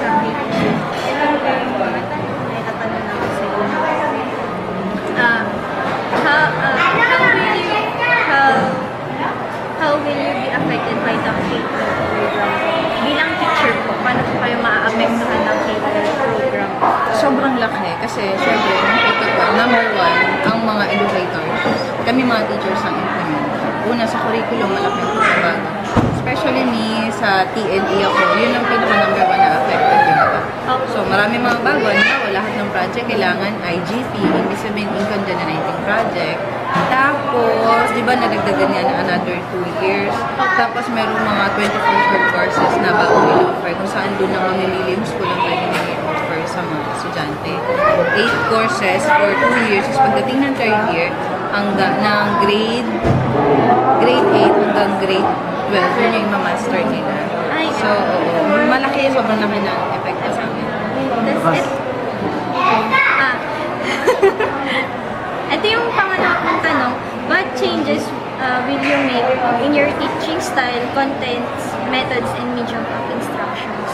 sa akin. Ito po yung mga tanong na itatanong namin sa inyo. How will you be affected by the K-12 program? Bilang teacher po, paano po kayo maaapektuhan ng K-12 program? Sobrang laki kasi syempre, ito po, number one, ang mga educators, kami mga teachers ang implement. Una sa curriculum, malaking pagbabago. Especially me, sa TNE ako, yun ang pinaka-number one na affected yun. So, marami mga bago. Lahat ng project kailangan IGP, ibig sabihin income generating project. Tapos, di ba nadagdagan yan another 2 years. Tapos, meron mga 24 short courses na bagong i-offer kung saan doon ang mamimili yung school ang pwede nila i-offer sa mga estudyante. 8 courses for 2 years. Tapos, pagdating ng 3rd year, ng grade 8 hanggang grade 12, yun yung ma-master nila. So, malaki, sobrang laki ng epekto sa amin. That's it. Ito yung pangalawang kong tanong, what changes will you make in your teaching style, contents, methods, and medium of instructions?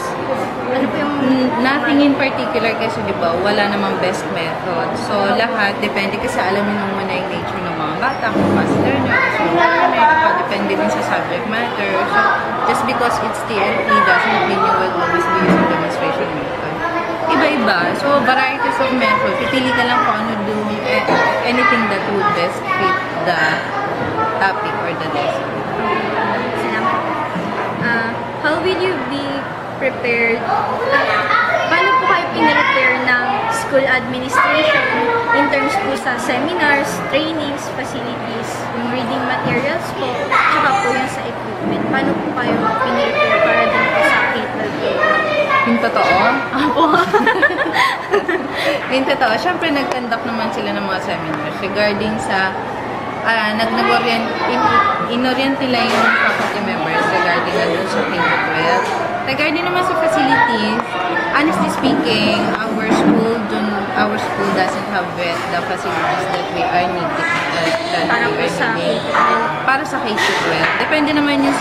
Ano po yung... Nothing in particular kasi di ba, wala namang best method. So, lahat, depende kasi alamin mo muna yung nature ng mga bata, kung fast learner, slow learner, depende din sa subject matter. So, just because it's TNT doesn't mean you will always be using demonstration method. Iba-iba. So, varieties of method. Pipili ka lang kung ano doon, anything that would best fit the topic or the lesson. Salamat. How will you be prepared? Paano po kayo pinrepare ng school administration in terms po sa seminars, trainings, facilities, yung reading materials po, tsaka po yung sa equipment? Paano po kayo pinrepare para din po sa K-12 program? Yung totoo? Apo. Yung totoo, syempre nag-conduct naman sila ng mga seminars regarding sa in-orient nila yung faculty members regarding na dun sa K-12. Regarding naman sa facilities, honestly speaking, our school doesn't have the facilities that we are needing. Para sa K-12. Depende naman yun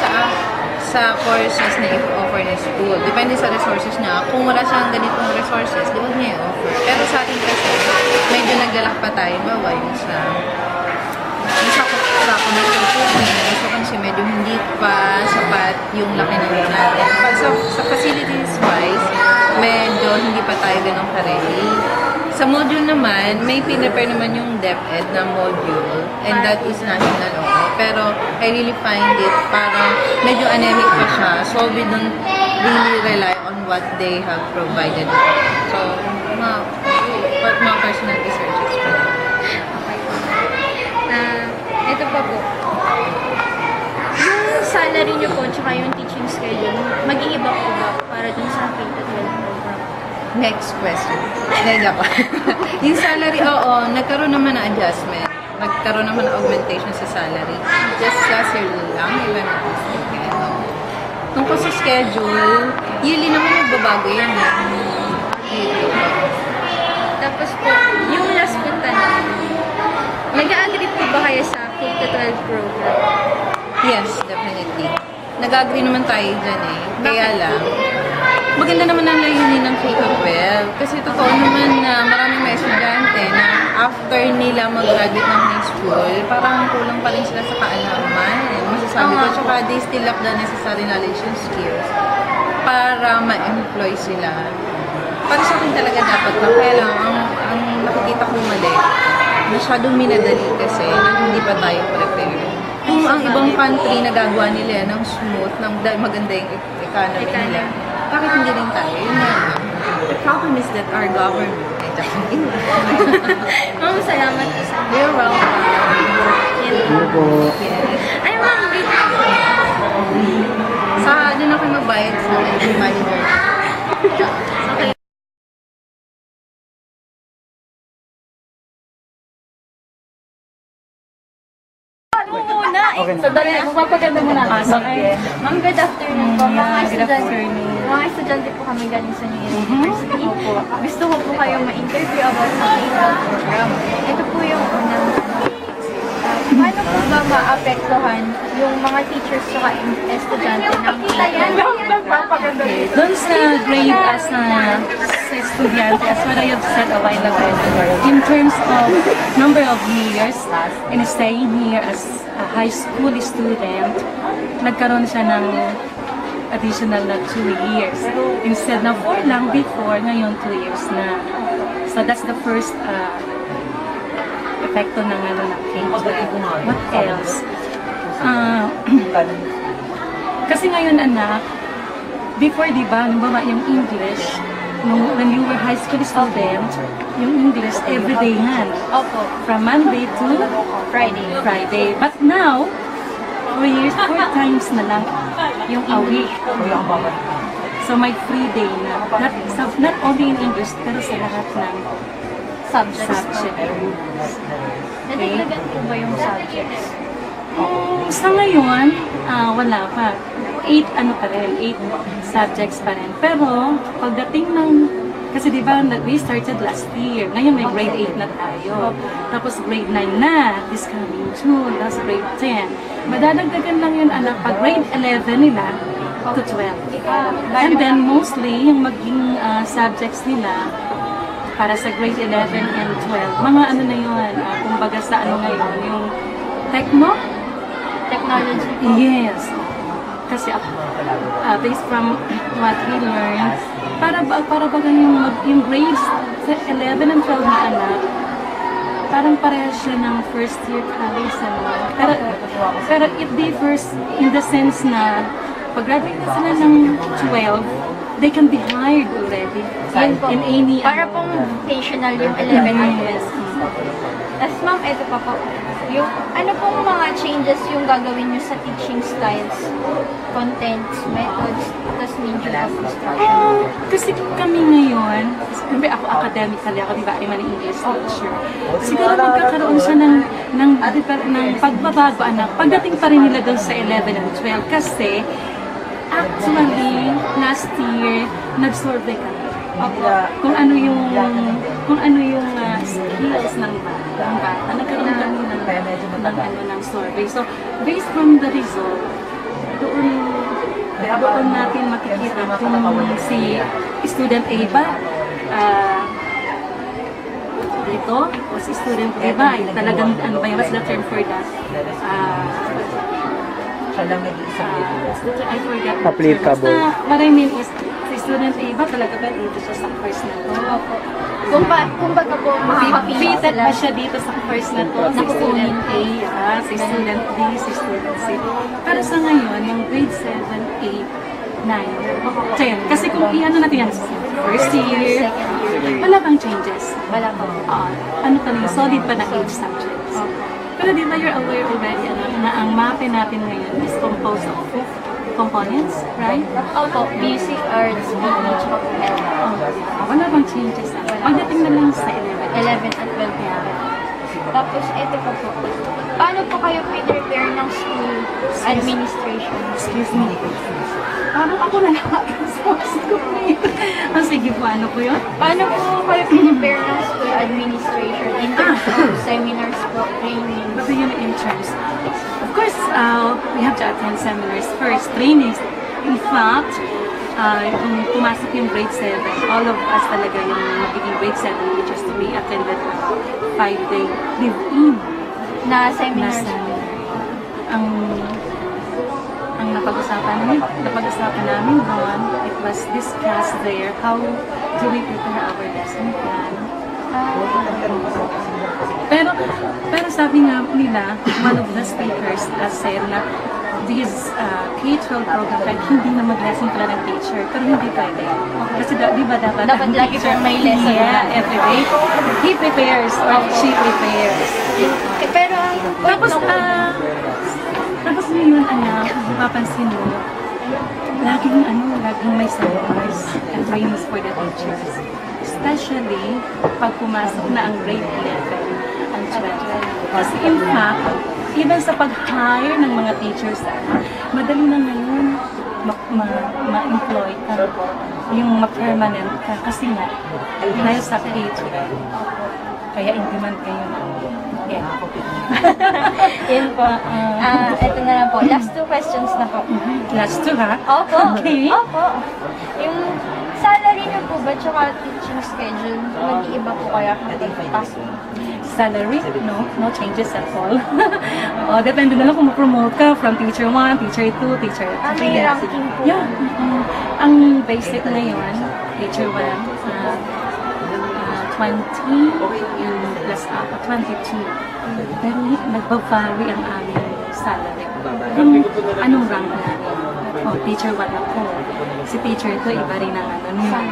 sa courses na i-offer ng school. Depende sa resources na. Kung wala siyang ganitong resources, di ba niya i-offer. Pero sa atin kasi, medyo naglalak pa tayo. Bawa yung sa commercial equipment. So kasi medyo hindi pa sapat yung laki ng natin. Sa facilities wise, medyo hindi pa tayo ganun ka-ready. Sa module naman, may pinrepare naman yung DepEd na module and that is national law. Pero I really find it parang medyo anemic pa siya. So we don't really rely on what they have provided. So, mga personal researches pa. Ito pa po. Yung salary nyo po, tsaka yung teaching schedule, mag-iiba po ba para dun sa K-12 program? Next question. Hindi ako. Yung salary, oo, nagkaroon naman ng adjustment. Nagkaroon naman ng augmentation sa salary. Just last year lang, even not mistaken. Tungkol sa schedule, yearly naman nagbabago yan. Tapos po, yung last po tanong, nag-a-agree po ba kayo sa K-12 program? Yes, definitely. Nag-agree naman tayo dyan eh. Kaya lang, maganda naman ang layunin ng K-12 kasi totoo naman na maraming mga estudyante na after nila mag-graduate ng high school, parang kulang pa rin sila sa kaalaman. Masasabi ko, tsaka they still lack the necessary knowledge and skills para ma-employ sila. Para sa akin talaga dapat lang. Kaya lang, ang nakikita ko mali, masyadong minadali kasi hindi pa tayo prepared. Kung ang ibang country nagagawa nila ng smooth, ng maganda yung economy nila, bakit hindi rin tayo? Yun nga. The problem is that our government, Ma'am, salamat po sa you're welcome. Yes. Ay, ma'am, Doon ako magbayad sa manager. okay. Okay. Sandali, magpapaganda muna. Okay. Ma'am, good afternoon po. Mga estudyante po kami galing sa New University. Gusto ko po kayong ma-interview about sa K-12 program. Ito po yung unang paano po ba maapektuhan yung mga teachers sa estudyante ng Okay, doon sa grade as a sa estudyante, as what I have said a while ago, in terms of number of years in staying here as a high school student, nagkaroon siya ng additional na 2 years. Instead na 4 lang before, ngayon 2 years na. So that's the first epekto ng K-12. What else? Kasi ngayon anak, before di ba, halimbawa yung English, when you were high school student, yung English everyday nga. Opo. From Monday to Friday. But now, 4 times na lang yung a week. So may free day na. Not only in English, pero sa lahat ng subject. Nadagdagan po ba yung subjects? Sa ngayon, wala pa. 8 subjects pa rin. Pero, pagdating ng, kasi di ba, we started last year. Ngayon may grade 8 na tayo. Tapos grade 9 na, this coming June. Tapos grade 10. Madadagdagan lang yun, anak, pag grade 11 nila to 12. And then, mostly, yung maging subjects nila, para sa grade 11 and 12, mga ano na yun, kumbaga sa ano ngayon, yung Technology. Yes. Kasi based from what we learned, para ba yung grades sa 11 and 12 na anak, parang parehas siya ng first year college. Pero it differs in the sense na pag-graduate na sila ng 12, they can be hired already Yun po. in any Para pong vocational yung 11 and 12. Yes. Tapos ma'am, ito pa po. Yung, ano pong mga changes yung gagawin nyo sa teaching styles, contents, methods, tapos medium of instruction? Kasi kami ngayon, siyempre ako academically, ako diba, I'm an English teacher. Siguro magkakaroon siya ng pagbabago, anak. Pagdating pa rin nila doon sa 11 and 12 kasi actually, last year, nag-survey kami. Kung ano yung skills ng bata. Nagkaroon kami ng survey. So, based from the result, doon natin makikita kung si student A ba dito, o si student A ba ay talagang, ano ba yun, what's the term for that? I forgot the term. Applicable. Basta, what I mean is, si student A ba talaga ba dito siya sa course na to? Kung baga po, Fitted ba siya dito sa course na to? Si student A, si student B, si student C. Pero sa ngayon, yung grade 7, 8, 9, 10. Kasi kung i-ano natin yan, first year, wala bang changes? Wala po. Ano pa rin, solid pa na 8 subjects. Pero di ba you're aware already na ang MAPE natin ngayon is composed of 4 components, right? Opo, music, arts, speech, health. Wala bang changes na? Pagdating na lang sa 11 at 12 na. Tapos, ito pa po. Paano po kayo prepare ng school administration? Excuse me. Parang ako na lang sa school sige po, ano po yun? Paano po kayo prepare ng school administration in terms of seminars po, trainings? What do you mean in terms? Of course, we have to attend seminars first, trainings. In fact, kung pumasok yung grade 7, all of us talaga yung magiging grade 7 teachers to be attended 5-day live-in Na na seminars? seminar. Ang napag-usapan namin doon, it was discussed there, how do we prepare our lesson plan. Pero sabi nga nila, one of the speakers said na this K-12 program kahit hindi na mag-lesson pala ng teacher, pero hindi pwede. Kasi di ba dapat Dapat lagi pong may lesson. Yeah, every day. He prepares or she prepares. Pero, Tapos ngayon, anak, mapapansin mo, laging may seminars and trainings for the teachers. Especially pag pumasok na ang grade 11 and 12. Kasi in fact, even sa pag-hire ng mga teachers, madali na ngayon ma-employ ka, yung ma-permanent ka. Kasi nga, dahil sa K-12. Kaya in demand ngayon. Yeah. Yun po. Ito na lang po. Last 2 questions na po. Last two, ha? Opo. Okay. Opo. Yung salary niyo po ba tsaka teaching schedule, mag-iiba po kaya kapag pasok? Salary, no changes at all. Depende na lang kung ma-promote ka from teacher 1, teacher 2, teacher 3. May ranking po. Yeah. Ang basic na yun, teacher 1, 20 and plus 22. Pero nagbabawi ang aming salary. Kung anong rank namin. Teacher 1 ako. Si teacher 2, iba rin ang ano niya.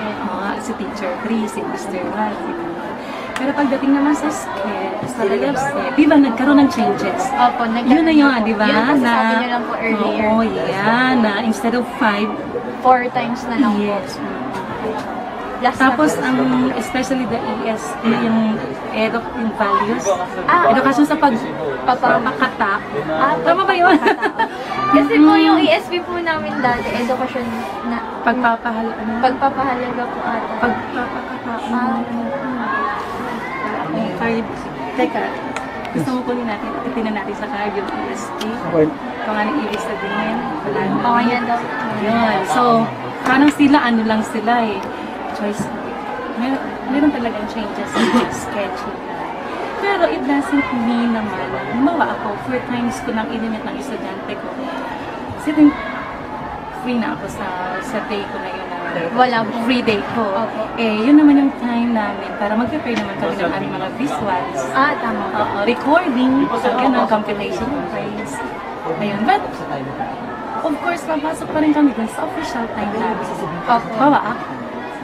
Si teacher 3, si Mr. 1. Pero pagdating naman sa skills, sa di ba nagkaroon ng changes? Opo, Yun na yun, di ba? Yun po sabi niyo lang po earlier. Oo, yeah, na instead of 5, 4 times na lang po. yes. Last Tapos, na po. especially the ESP, yung yung values, Ah, edukasyon sa pagpapakata. Tama ba yun? Kasi po yung ESP po namin dati, edukasyon na Pagpapahalaga po ata. pagpapakata. Card. Teka, gusto mo kunin natin, itinan natin sa card yung ESP. Kung ano ibig sabihin. Wala na. Oo, yan daw. Yun. So, parang sila, ano lang sila eh. Choice. Meron talagang changes sa schedule. Pero it doesn't mean naman, gumawa ako, 4 times ko nang inimit ng estudyante ko. Sitting free na ako sa day ko na yun. Wala po. Free day ko. Opo. Yun naman yung time namin para mag-prepare naman kami ng aming mga visuals. Tama po. Recording, ganun, compilation of praise. Ayun, but of course, papasok pa rin kami dun sa official time namin. Bawa ako.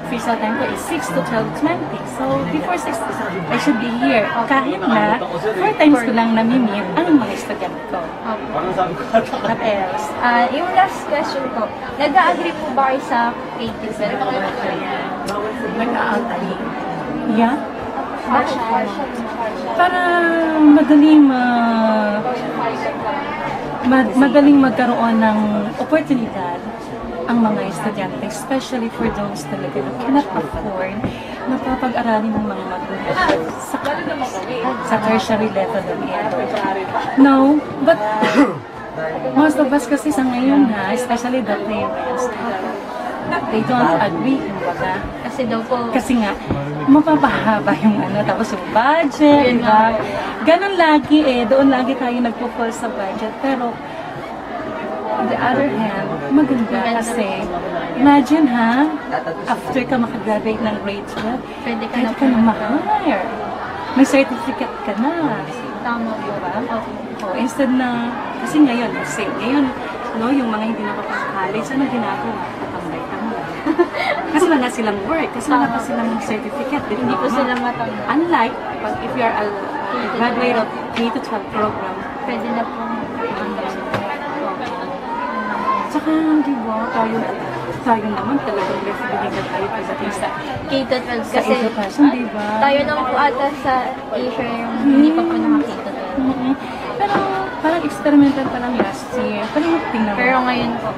Official time ko is 6 to 12:20. So, before 6, I should be here. Kahit na 4 times ko lang namimit ang mga estudyante ko. What else? Yung last question po, nag-agree po ba kayo sa K-12? Nag-agree. Yeah? Bakit po? Para madaling madaling magkaroon ng oportunidad ang mga estudyante, especially for those talaga na cannot afford na papag-aralin ng mga magulang sa tertiary level of education. No, but most of us kasi sa ngayon especially the parents, they don't agree, kumbaga. Kasi daw po, Kasi nga, mapapahaba yung tapos yung budget, Yun diba? nga. Ganon lagi doon lagi tayo nagpo-fall sa budget. Pero, on the other hand, maganda kasi, imagine after ka makagraduate ng grade 12, pwede ka pwede na ka na ma-hire. May certificate ka na. tama po. Diba? Instead na, kasi ngayon, yung mga hindi nakapag-college, ano ginagawa? Tatambay-tambay. Kasi wala silang work, kasi wala pa silang certificate. Hindi po sila matanda. Unlike, if you are a graduate of K-12 program, Pwede na po. tsaka, di ba, tayo naman talagang binigyan tayo pagdating sa K-12 sa kasi education, di ba? tayo naman po ata sa Asia yung hindi pa po nakakita. Pero parang experimental pa lang last year. Pero tingnan mo. Pero ngayon po,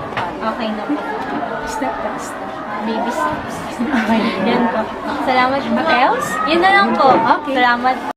okay na po. Step by step. Baby steps. Okay. Yan po. Salamat po. What else? Yun na lang po. Okay. Salamat.